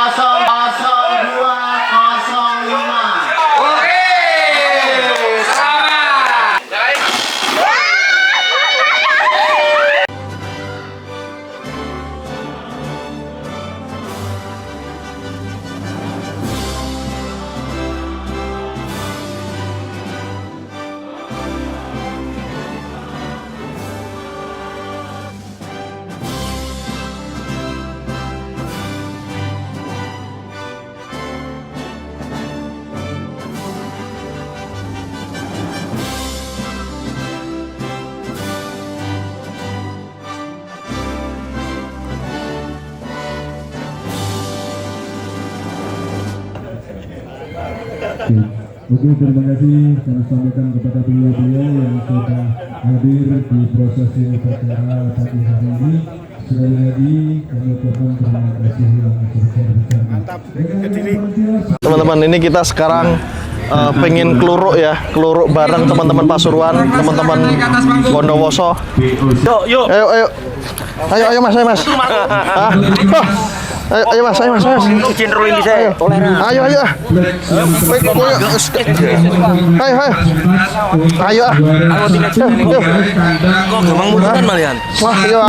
0205. Oke, selamat. Oke, terima kasih kami sampaikan kepada beliau-beliau yang sudah hadir di prosesi upacara pagi hari ini. Sekali lagi kami ucapkan terima kasih yang sebesar-besarnya. Mantap. Teman-teman, ini kita sekarang pengen keluruk ya, keluruk bareng teman-teman Pasuruan, teman-teman Bondowoso. Yuk. Ayo mas. Hah? Ayo mas. Izin rolling bisa. Ayo. Ayo. Kok gampang mudahan malian? Wah, ayo.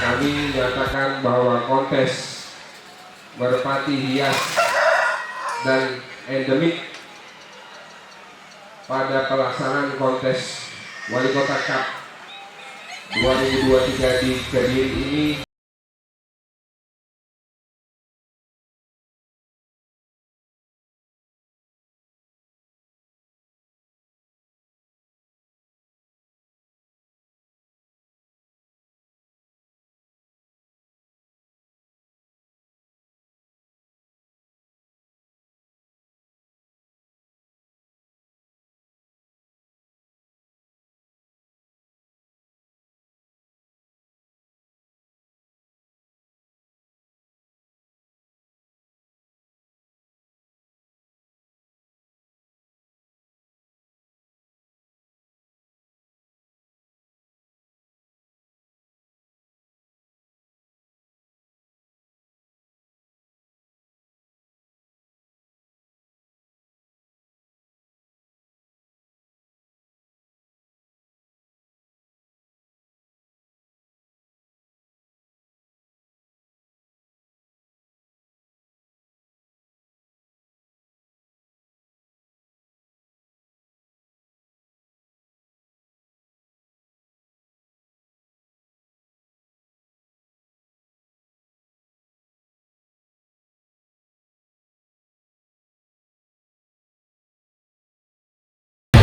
Kami nyatakan bahwa kontes merpati hias dan endemik pada pelaksanaan kontes Wali Kota Cup 2023 di Kediri ini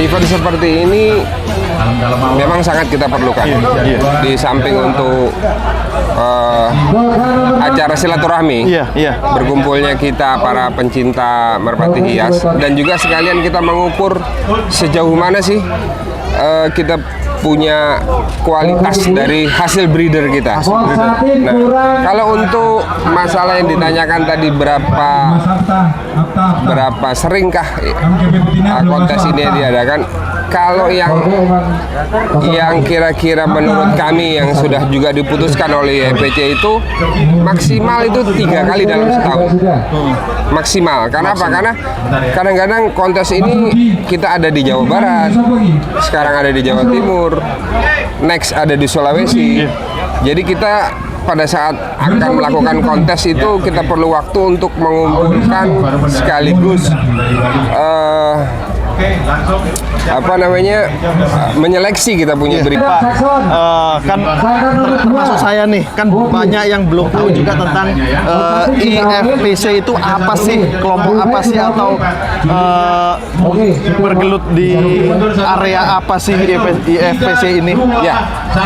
event seperti ini memang sangat kita perlukan. Di samping untuk acara silaturahmi, berkumpulnya kita para pencinta merpati hias, dan juga sekalian kita mengukur sejauh mana sih kita punya kualitas dari hasil breeder kita. Nah, kalau untuk masalah yang ditanyakan tadi berapa seringkah kontes ini diadakan, kalau yang kira-kira menurut kami yang sudah juga diputuskan oleh YPC itu maksimal itu 3 kali dalam setahun. Maksimal. Karena apa? Karena kadang-kadang kontes ini kita ada di Jawa Barat, sekarang ada di Jawa Timur, next ada di Sulawesi. Jadi kita pada saat akan melakukan kontes itu kita perlu waktu untuk mengumpulkan sekaligus apa namanya menyeleksi kita punya berita. Kan termasuk saya nih, kan banyak yang belum tahu juga tentang IFPC itu apa sih, kelompok apa sih, atau bergelut di area apa sih IFPC ini? Ya,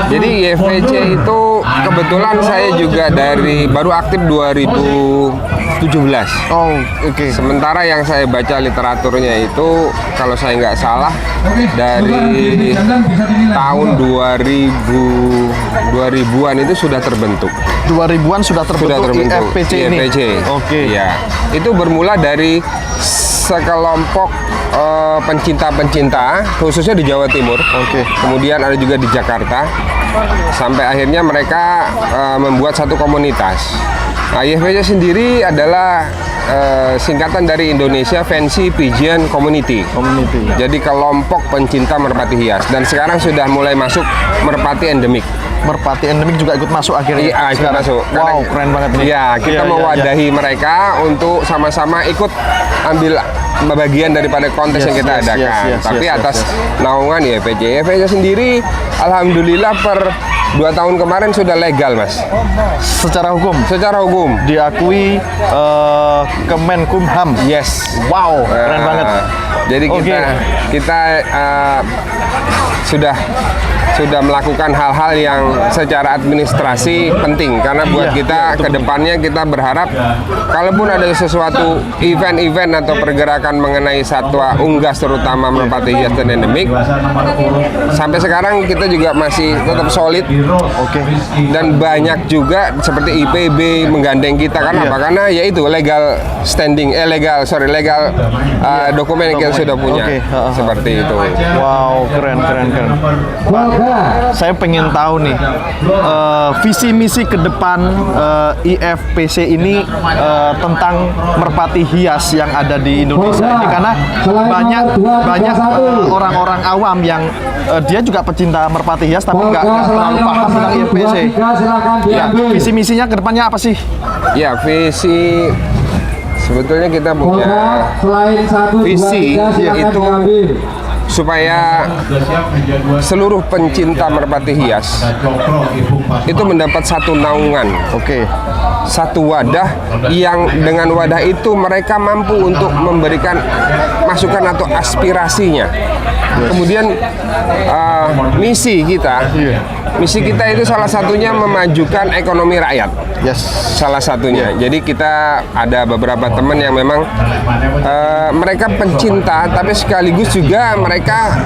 jadi IFPC itu kebetulan saya juga baru aktif 2017. Oh, oke. Sementara yang saya baca literaturnya itu, kalau saya nggak salah, dari tahun 2000-an itu sudah terbentuk. 2000-an sudah terbentuk IFPC ini. Oke. Ya, itu bermula dari sekelompok pencinta-pencinta, khususnya di Jawa Timur. Oke. Kemudian ada juga di Jakarta. Sampai akhirnya mereka membuat satu komunitas. Nah, IFPC sendiri adalah singkatan dari Indonesia Fancy Pigeon Community. Jadi kelompok pencinta merpati hias, dan sekarang sudah mulai masuk merpati endemik. Merpati endemik juga ikut masuk akhirnya. Iya, ikut masuk. Wow, keren banget nih. Iya, kita mewadahi mereka untuk sama-sama ikut ambil bagian daripada kontes yang kita adakan. Tapi atas naungan IFPC. IFPC sendiri, alhamdulillah per 2 tahun kemarin sudah legal, Mas. Secara hukum? Secara hukum. Diakui Kemenkumham. Yes. Wow, keren banget. Jadi kita sudah melakukan hal-hal yang secara administrasi penting, karena buat kita ke depannya kita berharap kalaupun ada sesuatu event-event atau pergerakan mengenai satwa unggas, terutama merpati hias dan endemik, sampai sekarang kita juga masih tetap solid. Dan banyak juga seperti IPB menggandeng kita, karena apa? Karena yaitu legal standing, legal dokumen yang kita sudah punya. Seperti itu. Wow, keren. Pak, saya pengen tahu nih visi misi ke depan IFPC ini tentang merpati hias yang ada di Indonesia ini, karena banyak orang-orang awam yang dia juga pecinta merpati hias tapi nggak terlalu paham tentang IFPC. Ya, visi misinya ke depannya apa sih? Ya, visi sebetulnya kita punya visi yaitu supaya seluruh pencinta merpati hias itu mendapat satu naungan, satu wadah, yang dengan wadah itu mereka mampu untuk memberikan masukan atau aspirasinya. Kemudian misi kita itu salah satunya memajukan ekonomi rakyat. Salah satunya. Jadi kita ada beberapa teman yang memang mereka pencinta, tapi sekaligus juga mereka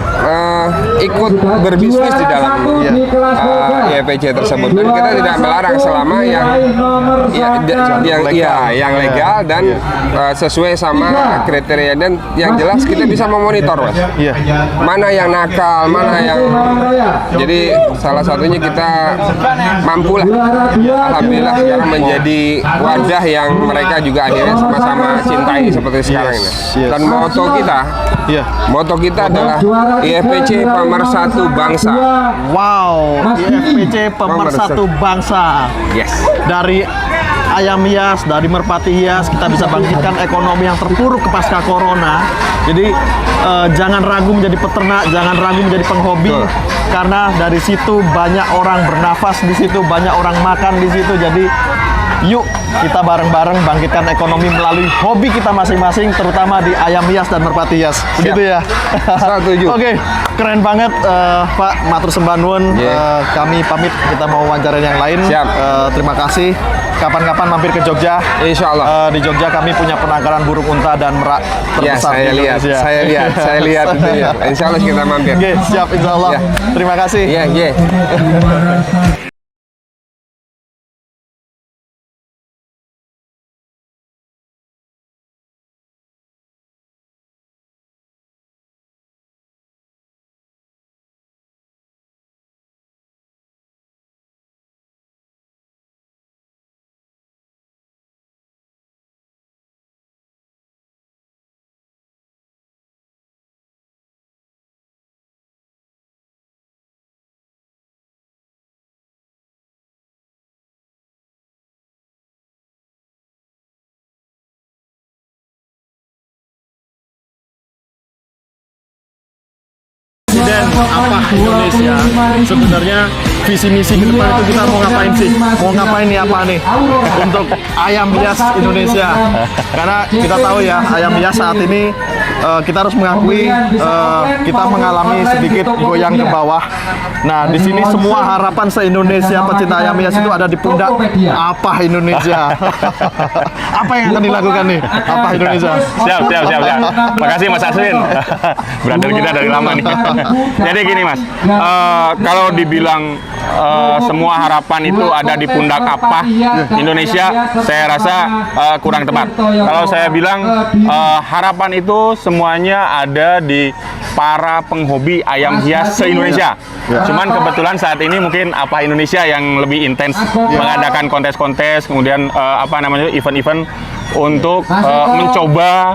ikut berbisnis di dalam IFPC tersebut. Dan kita tidak melarang selama yang legal dan sesuai sama kriteria, dan yang jelas kita bisa memonitor, Mas. Mana yang nakal, mana yang... Jadi salah satunya kita mampulah, alhamdulillah, sekarang menjadi wadah yang mereka juga akhirnya sama-sama cintai seperti sekarang ini. Dan moto kita adalah IFPC Pemersatu Bangsa. Wow, IFPC Pemersatu Bangsa. Yes. Dari ayam hias, dari merpati hias, kita bisa bangkitkan ekonomi yang terpuruk pasca corona. Jadi jangan ragu menjadi peternak, jangan ragu menjadi penghobi. Karena dari situ banyak orang bernafas di situ, banyak orang makan di situ. Jadi yuk kita bareng-bareng bangkitkan ekonomi melalui hobi kita masing-masing, terutama di ayam hias dan merpati hias. Begitu ya? Setuju. Oke, keren banget Pak, matur sembah nuwun. Kami pamit, kita mau wawancarain yang lain. Terima kasih. Kapan-kapan mampir ke Jogja. Insya Allah. Di Jogja kami punya penangkaran burung unta dan merak terbesar di Indonesia. Saya lihat itu ya. Insya Allah kita mampir. Oke, siap, insya Allah. Terima kasih. apa Indonesia, sebenarnya visi misi ke depan itu kita mau ngapain sih? Mau ngapain nih apa nih untuk ayam hias Indonesia? Karena kita tahu ya ayam hias saat ini kita harus mengakui kita mengalami sedikit goyang ke bawah. Nah di sini semua harapan se-Indonesia pecinta ayam hias itu ada di pundak apa Indonesia. Apa yang akan dilakukan nih? Apa Indonesia? Siap. Makasih Mas Aswin. Brother kita dari lama nih. Jadi gini Mas, kalau dibilang semua harapan itu ada di pundak apa Indonesia, saya rasa kurang tepat. Kalau saya bilang harapan itu semuanya ada di para penghobi ayam hias se-Indonesia. Cuman kebetulan saat ini mungkin apa Indonesia yang lebih intens mengadakan kontes-kontes, kemudian event-event untuk mencoba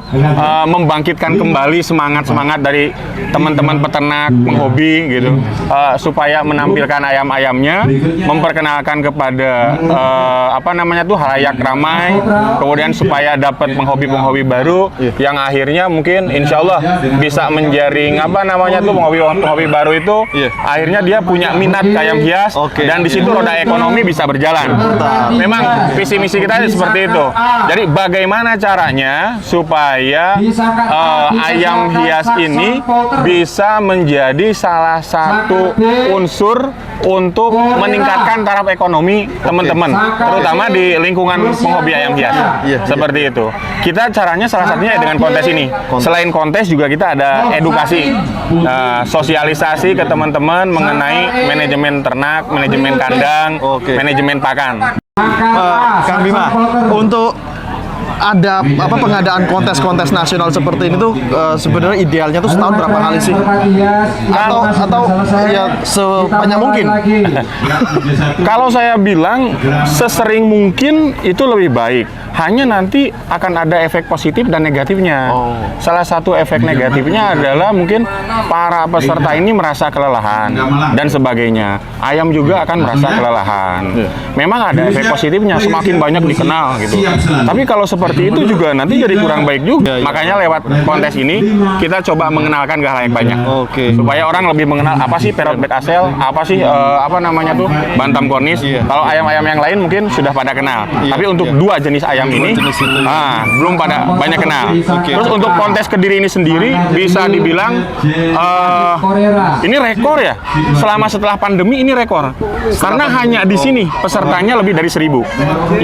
membangkitkan kembali semangat dari teman-teman peternak penghobi gitu, supaya menampilkan ayam-ayamnya, memperkenalkan kepada halayak ramai, kemudian supaya dapat penghobi-penghobi baru yang akhirnya mungkin insya Allah bisa menjaring penghobi baru itu akhirnya dia punya minat ayam hias dan di situ roda ekonomi bisa berjalan. Memang visi misi kita seperti itu. Jadi bagaimana caranya supaya ayam hias ini bisa menjadi salah satu unsur untuk meningkatkan taraf ekonomi teman-teman, terutama di lingkungan penghobi ayam hias. Seperti itu. Kita caranya salah satunya dengan kontes ini. Selain kontes juga kita ada edukasi, sosialisasi ke teman-teman mengenai manajemen ternak, manajemen kandang, manajemen pakan. Kang Bima, untuk ada pengadaan kontes-kontes nasional seperti ini tuh sebenarnya idealnya tuh setahun berapa kali sih? Atau ya sebanyak mungkin? Kalau saya bilang sesering mungkin itu lebih baik. Hanya nanti akan ada efek positif dan negatifnya. Salah satu efek negatifnya adalah mungkin para peserta ini merasa kelelahan dan sebagainya. Ayam juga akan merasa kelelahan. Memang ada efek positifnya, semakin banyak dikenal gitu. Tapi kalau seperti itu juga nanti jadi kurang baik juga. Makanya lewat kontes ini kita coba mengenalkan ke halayak banyak. Supaya orang lebih mengenal apa sih Parrot Bed Asel, apa sih Bantam Cornish. Kalau ayam-ayam yang lain mungkin sudah pada kenal. Tapi untuk dua jenis ayam ini belum pada banyak kenal. Terus untuk kontes Kediri ini sendiri bisa dibilang ini rekor ya. Setelah pandemi ini rekor. Karena hanya di sini pesertanya lebih dari 1.000.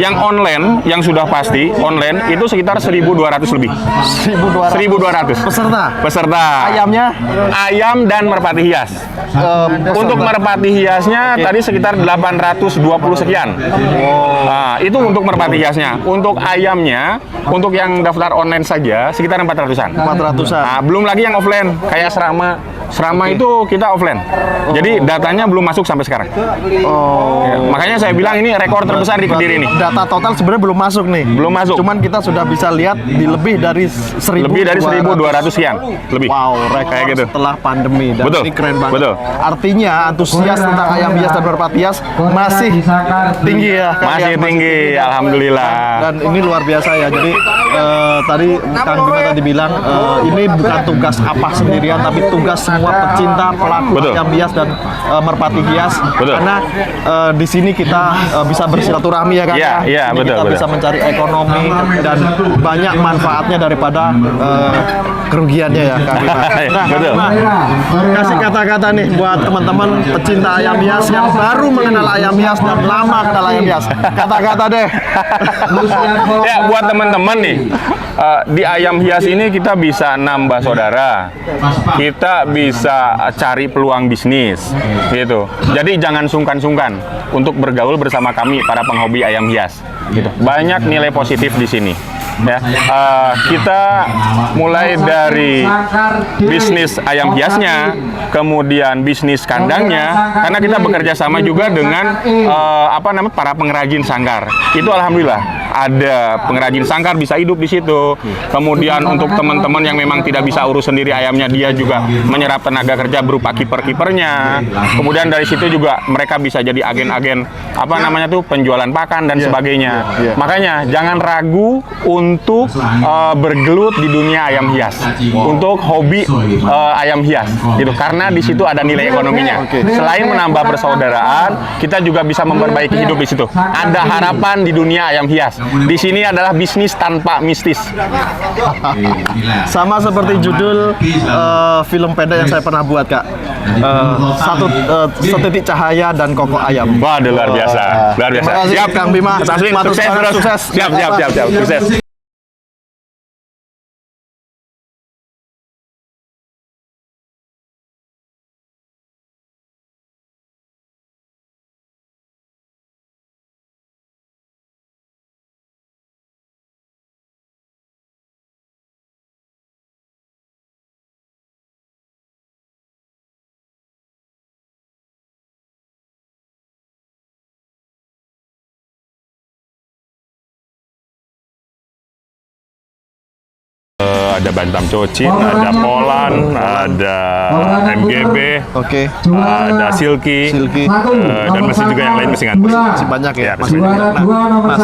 Yang online, yang sudah pasti online itu sekitar 1.200 lebih. 1.200 peserta. Ayamnya? Ayam dan merpati hias. Untuk merpati hiasnya tadi sekitar 820 sekian. Nah, itu untuk merpati hiasnya. Untuk ayamnya, untuk yang daftar online saja sekitar 400-an. Nah, belum lagi yang offline kayak Serama itu kita offline. Jadi datanya belum masuk sampai sekarang. Ya, makanya saya bilang ini rekor terbesar di Kediri ini. Data total sebenarnya belum masuk nih. Belum masuk. Cuman kita sudah bisa lihat di lebih dari 1.200 sekian. Lebih. Wow, rekor kayak gitu. Setelah pandemi. Dan Betul. ini keren banget. Betul. Artinya antusias tentang ayam hias dan merpati hias masih tinggi ya. Masih tinggi, alhamdulillah. Dan ini luar biasa ya. Jadi tadi Kang Bima tadi bilang ini bukan tugas apa sendirian, tapi tugas semua pecinta pelaku ayam hias dan merpati hias. Karena di sini kita bisa bersilaturahmi ya kan? Iya, betul. Kita bisa mencari ekonomi dan banyak manfaatnya daripada kerugiannya ya Kang Bima. Nah, betul. Kasih kata-kata nih buat teman-teman pecinta ayam hias yang baru mengenal ayam hias dan lama kenal ayam hias. Kata-kata deh. Ya, buat teman-teman nih, di ayam hias ini kita bisa nambah saudara, kita bisa cari peluang bisnis, gitu. Jadi jangan sungkan-sungkan untuk bergaul bersama kami para penghobi ayam hias. Gitu. Banyak nilai positif di sini. Ya, kita mulai dari bisnis ayam hiasnya, kemudian bisnis kandangnya, karena kita bekerja sama juga dengan para pengrajin sangkar. Itu alhamdulillah ada pengrajin sangkar bisa hidup di situ. Kemudian untuk teman-teman yang memang tidak bisa urus sendiri ayamnya, dia juga menyerap tenaga kerja berupa kiper-kipernya. Kemudian dari situ juga mereka bisa jadi agen-agen penjualan pakan dan sebagainya. Makanya jangan ragu untuk bergelut di dunia ayam hias, untuk hobi ayam hias, gitu. Karena di situ ada nilai ekonominya. Selain menambah persaudaraan, kita juga bisa memperbaiki hidup di situ. Ada harapan di dunia ayam hias. Di sini adalah bisnis tanpa mistis. Sama seperti judul film pendek yang saya pernah buat, Kak. Setitik cahaya dan kokok ayam. Waduh, luar biasa, luar biasa. Terima kasih, Siap, Kang Bima. Mas Aswin, Matur sukses, suwun, terus. sukses. Siap, sukses. Ada Bantam Cocin, ada Polan, ada MGB, ada Silky, dan masih juga yang lain masih ngantuk. Masih banyak ya, masih banyak. Nah, Mas,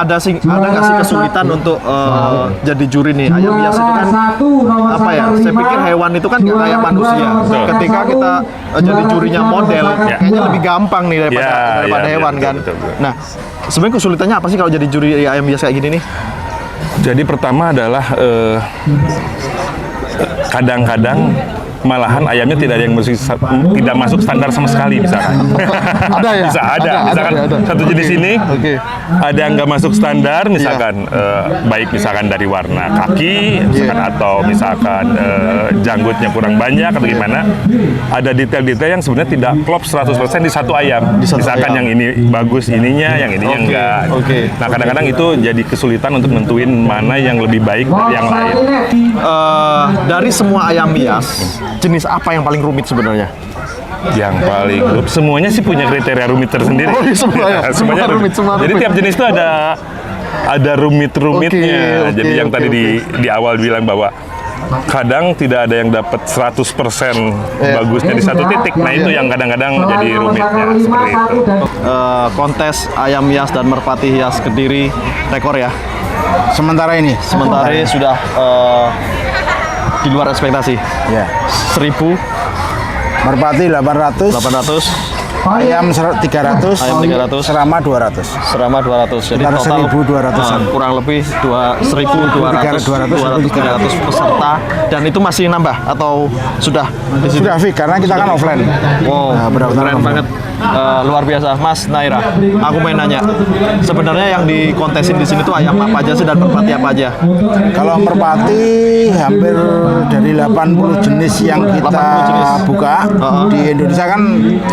ada nggak sih kesulitan untuk jadi juri nih? Ayam hias itu kan apa ya? Saya pikir hewan itu kan nggak kayak manusia. Ketika kita jadi jurinya model, kayaknya lebih gampang nih daripada hewan kan. Betul. Nah, sebenarnya kesulitannya apa sih kalau jadi juri ayam hias kayak gini nih? Jadi pertama adalah kadang-kadang malahan ayamnya tidak ada yang tidak masuk standar sama sekali misalkan. Ada ya? Ada. Misalkan satu jenis ini ada yang nggak masuk standar misalkan baik misalkan dari warna kaki misalkan atau misalkan janggutnya kurang banyak atau gimana. Ada detail-detail yang sebenarnya tidak klop 100% di satu ayam. Misalkan yang ini bagus ininya, yang ininya enggak. Nah, kadang-kadang itu jadi kesulitan untuk nentuin mana yang lebih baik dari yang lain. Dari semua ayam hias, jenis apa yang paling rumit sebenarnya? Yang paling semuanya sih punya kriteria rumit tersendiri. Oh, semuanya. Semuanya rumit. Jadi tiap jenis itu ada rumit-rumitnya. Jadi yang tadi di awal bilang bahwa kadang tidak ada yang dapat 100% bagusnya di satu titik. Nah, itu yang kadang-kadang jadi rumitnya seperti itu. Kontes ayam hias dan merpati hias Kediri rekor ya. Sementara ini Sudah di luar ekspektasi. ya 1.000, merpati 800, 800, ayam 300, ayam 300, serama 200. serama 200. Jadi Sekitar total 1.200-an. kurang lebih 1.200 peserta, dan itu masih nambah atau sudah di sini? Sudah Fik, karena kita kan offline. Wow, Nah, benar-benar keren banget. Luar biasa, Mas Naira. Aku mau nanya, sebenarnya yang dikontesin di sini tuh ayam apa aja sih dan merpati apa aja? Kalau merpati hampir dari 80 jenis yang kita 80 jenis. buka di Indonesia kan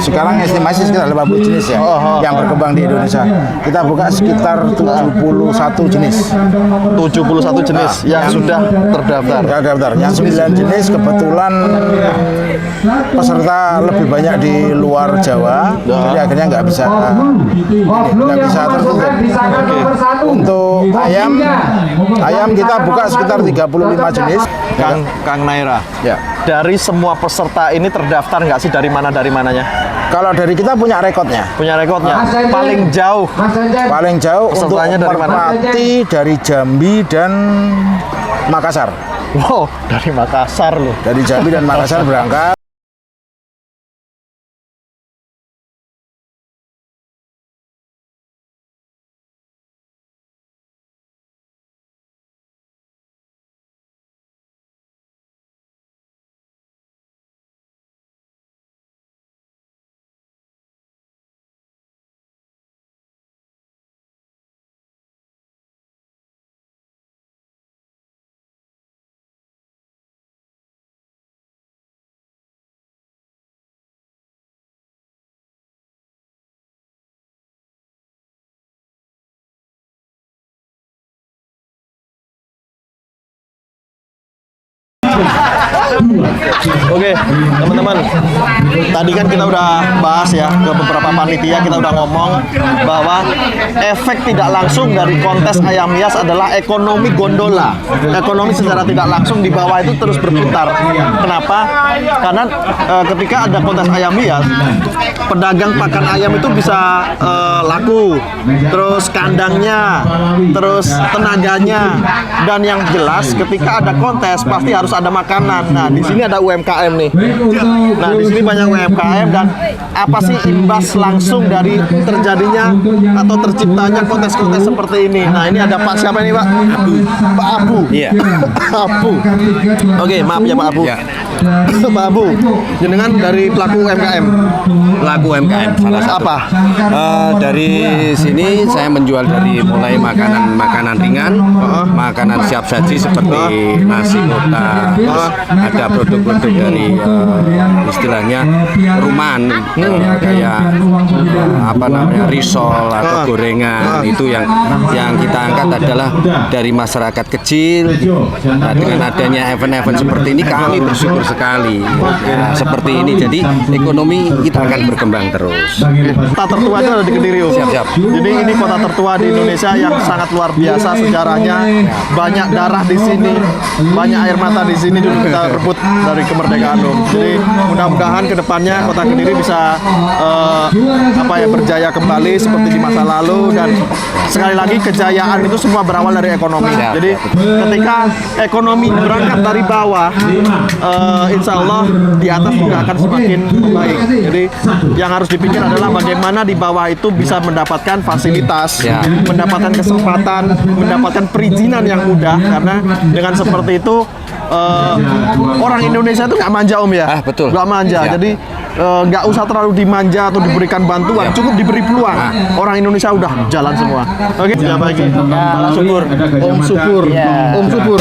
sekarang estimasi sekitar 80 jenis ya yang berkembang di Indonesia. Kita buka sekitar 71 jenis. 71 jenis yang sudah terdaftar. Terdaftar. Yang 9 jenis kebetulan peserta lebih banyak di luar Jawa, jadi akhirnya nggak bisa tertutup. Untuk ayam kita buka sekitar 35 jenis. Kang Naira, Ya. dari semua peserta ini terdaftar nggak sih dari mananya? Kalau dari kita punya rekodnya. Punya rekodnya paling jauh. Paling jauh untuk Pesertanya dari mana? merpati dari Jambi dan Makassar. Wow, dari Makassar loh. Dari Jambi dan Makassar berangkat. Oke, teman-teman. Tadi kan kita udah bahas ya ke beberapa panitia, kita udah ngomong bahwa efek tidak langsung dari kontes ayam hias adalah ekonomi gondola. Ekonomi secara tidak langsung di bawah itu terus berputar. Kenapa? Karena ketika ada kontes ayam hias, pedagang pakan ayam itu bisa laku, terus kandangnya, terus tenaganya, dan yang jelas ketika ada kontes pasti harus ada makanan. Nah, di sini ada UMKM nih. Nah, di sini banyak UMKM, dan apa sih imbas langsung dari terjadinya atau terciptanya kontes-kontes seperti ini? Nah, ini ada Pak siapa ini, Pak? Pak Abu. Iya. Abu. Oke, maaf ya Pak Abu. Ya. Pak Abu, jenengan dari pelaku UMKM. Pelaku UMKM salah satu. Apa? Dari sini saya menjual dari mulai makanan ringan, makanan siap saji seperti nasi kotak, terus ada produk-produk dari istilahnya rumahan, kayak apa namanya risol atau gorengan. Itu yang kita angkat adalah dari masyarakat kecil. Nah, dengan adanya event-event seperti ini kami bersyukur sekali. Ya, seperti ini jadi ekonomi kita akan berkembang terus. Kota tertua itu ada di Kediri, Om. Siap. Jadi ini kota tertua di Indonesia yang sangat luar biasa sejarahnya. Banyak darah di sini, banyak air mata di sini dulu kita rebut dari kemerdekaan, Om. Jadi mudah-mudahan kedepannya kota Kediri bisa berjaya kembali seperti di masa lalu, dan sekali lagi kejayaan itu semua berawal dari ekonomi. Jadi ketika ekonomi berangkat dari bawah, insya Allah di atas juga akan semakin baik. Jadi yang harus dipikir adalah bagaimana di bawah itu bisa mendapatkan fasilitas, mendapatkan kesempatan, mendapatkan perizinan yang mudah, karena dengan seperti itu orang Indonesia itu nggak manja, Om ya. Betul. Nggak manja. Jadi nggak usah terlalu dimanja atau diberikan bantuan, cukup diberi peluang. Orang Indonesia udah jalan semua. Oke, siapa lagi? Syukur. Om Syukur. Om Syukur.